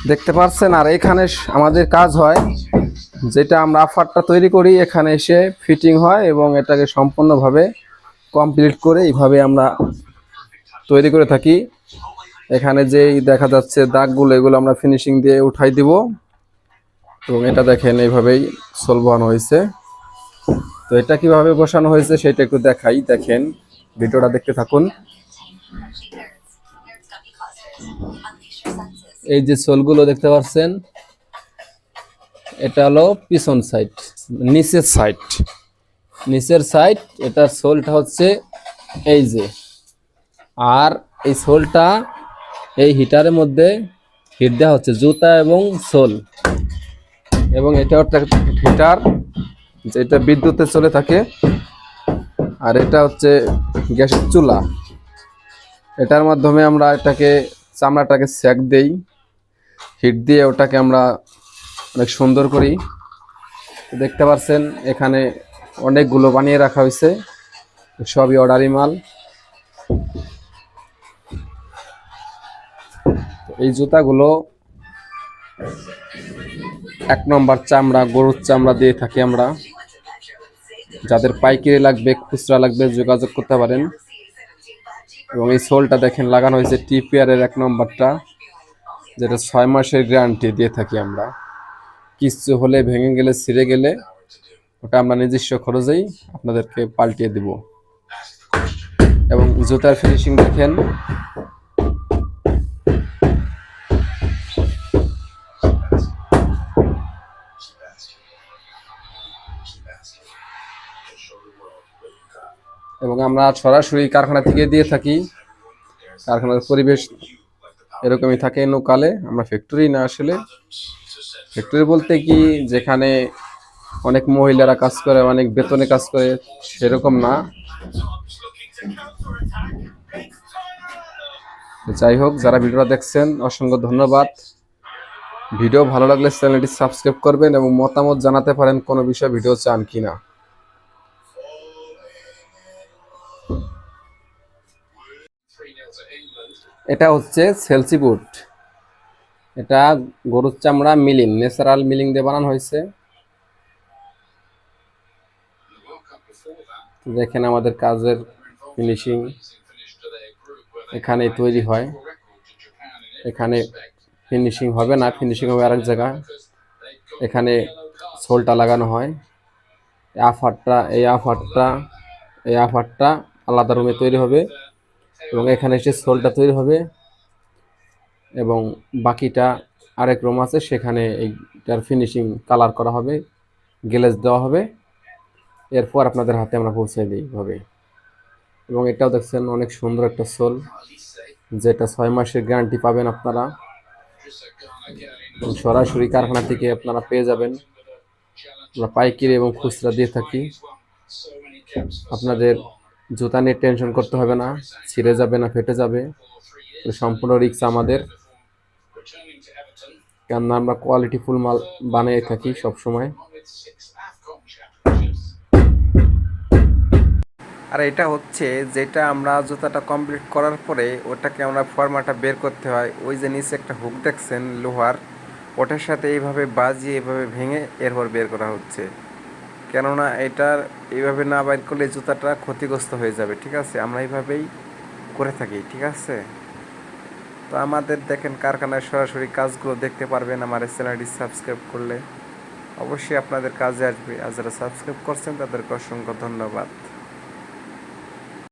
দেখতে পাচ্ছেন। আর এখানে আমাদের কাজ হয়, যেটা আমরা আফারটা তৈরি করি এখানে এসে ফিটিং হয় এবং এটাকে সম্পূর্ণভাবে কমপ্লিট করে এইভাবে আমরা তৈরি করে থাকি। এখানে যেই দেখা যাচ্ছে দাগগুলো, এগুলো আমরা ফিনিশিং দিয়ে উঠাই দিব এবং এটা দেখেন এইভাবেই সোল বসানো হয়েছে। তো এটা কিভাবে বসানো হয়েছে সেটা একটু দেখাই, দেখেন ভিডিওটা দেখতে থাকুন। এই যে সোলগুলো দেখতে পাচ্ছেন, এটা হলো পিছন সাইড, নিচের সাইড এটার সোলটা হচ্ছে এই যে। আর এই সোলটা এই হিটারের মধ্যে হিট দেওয়া হচ্ছে, জুতা এবং সোল। এবং এটা একটা হিটার যেটা বিদ্যুতে চলে থাকে, আর এটা হচ্ছে গ্যাসের চুলা। এটার মাধ্যমে আমরা এটাকে চামড়াটাকে সেক দেই, হিট দিয়ে ওটাকে আমরা অনেক সুন্দর করি। দেখতে পাচ্ছেন এখানে অনেকগুলো বানিয়ে রাখা হয়েছে, সবই অর্ডারি মাল। এই জুতাগুলো 1 নম্বর চামড়া, গরুর চামড়া দিয়ে থাকি আমরা। যাদের পাইকারি লাগবে, খুচরা লাগবে, যোগাযোগ করতে পারেন। এবং এই সোলটা দেখেন লাগানো হয়েছে টিপিআরের 1 নম্বরটা, যেটা 6 মাসের গ্যারান্টি দিয়ে থাকি আমরা। কিছু হলে, ভেঙে গেলে, ছিঁড়ে গেলে ওটা আমরা নিজস্ব খরচেই আপনাদেরকে পাল্টিয়ে দিব। এবং জুতার ফিনিশিং দেখেন, এবং আমরা সরাসরি কারখানা থেকে দিয়ে থাকি। কারখানার পরিবেশ এরকমই থাকে লোকালে, আমরা ফ্যাক্টরি না। আসলে ফ্যাক্টরি বলতে কি, যেখানে অনেক মহিলারা কাজ করে, অনেক বেতনে কাজ করে, সেরকম না। যাই হোক, যারা ভিডিওটা দেখছেন অসংখ্য ধন্যবাদ। ভিডিও ভালো লাগলে চ্যানেলটি সাবস্ক্রাইব করবেন এবং মতামত জানাতে পারেন কোনো বিষয়ে ভিডিও চান কিনা। এটা হচ্ছে সেলসি বুট। এটা গরুর চামড়া মিলিং, ন্যাচারাল মিলিং দিয়ে বানানো হয়েছে। দেখেন আমাদের কাজের ফিনিশিং এখানে তৈরি হয়। এখানে ফিনিশিং হবে না, ফিনিশিং হবে আরেক জায়গায়। এখানে সোলটা লাগানো হয়। এই আফারটা আলাদা রুমে তৈরি হবে এবং এখানে এসে সোলটা তৈরি হবে এবং বাকিটা আরেক রুম আছে, সেখানে এইটার ফিনিশিং কালার করা হবে, গ্লেজ দেওয়া হবে। এরপর আপনাদের হাতে আমরা পৌঁছে দিই ভাবে। এবং এটাও দেখছেন অনেক সুন্দর একটা সোল, যেটা 6 মাসের গ্যারান্টি পাবেন আপনারা। সরাসরি কারখানা থেকে আপনারা পেয়ে যাবেন। আমরা পাইকারি এবং খুচরা দিয়ে থাকি। আপনাদের জুতা নিয়ে টেনশন করতে হবে না, ছিঁড়ে যাবে না ফেটে যাবে, সম্পূর্ণ রিস্ক আমাদের। কেননা আমরা কোয়ালিটিফুল মাল বানিয়ে থাকি সব সময়। আর এটা হচ্ছে যেটা আমরা জুতাটা কমপ্লিট করার পরে ওটাকে আমরা ফর্মাটা বের করতে হয়। ওই যে নিচে একটা হুক দেখছেন লোহার, ওটার সাথে এইভাবে বাজিয়ে এইভাবে ভেঙে এরপর বের করা হচ্ছে। কেননা এটার এইভাবে না বের করলে জুতাটা ক্ষতিগ্রস্ত হয়ে যাবে। ঠিক আছে, আমরা এইভাবেই করে থাকি। ঠিক আছে, তো আমাদের দেখেন কারখানায় সরাসরি কাজগুলো দেখতে পারবেন আমার এই চ্যানেলটি সাবস্ক্রাইব করলে। অবশ্যই আপনাদের কাজে আসবে। আর যারা সাবস্ক্রাইব করছেন তাদেরকে অসংখ্য ধন্যবাদ।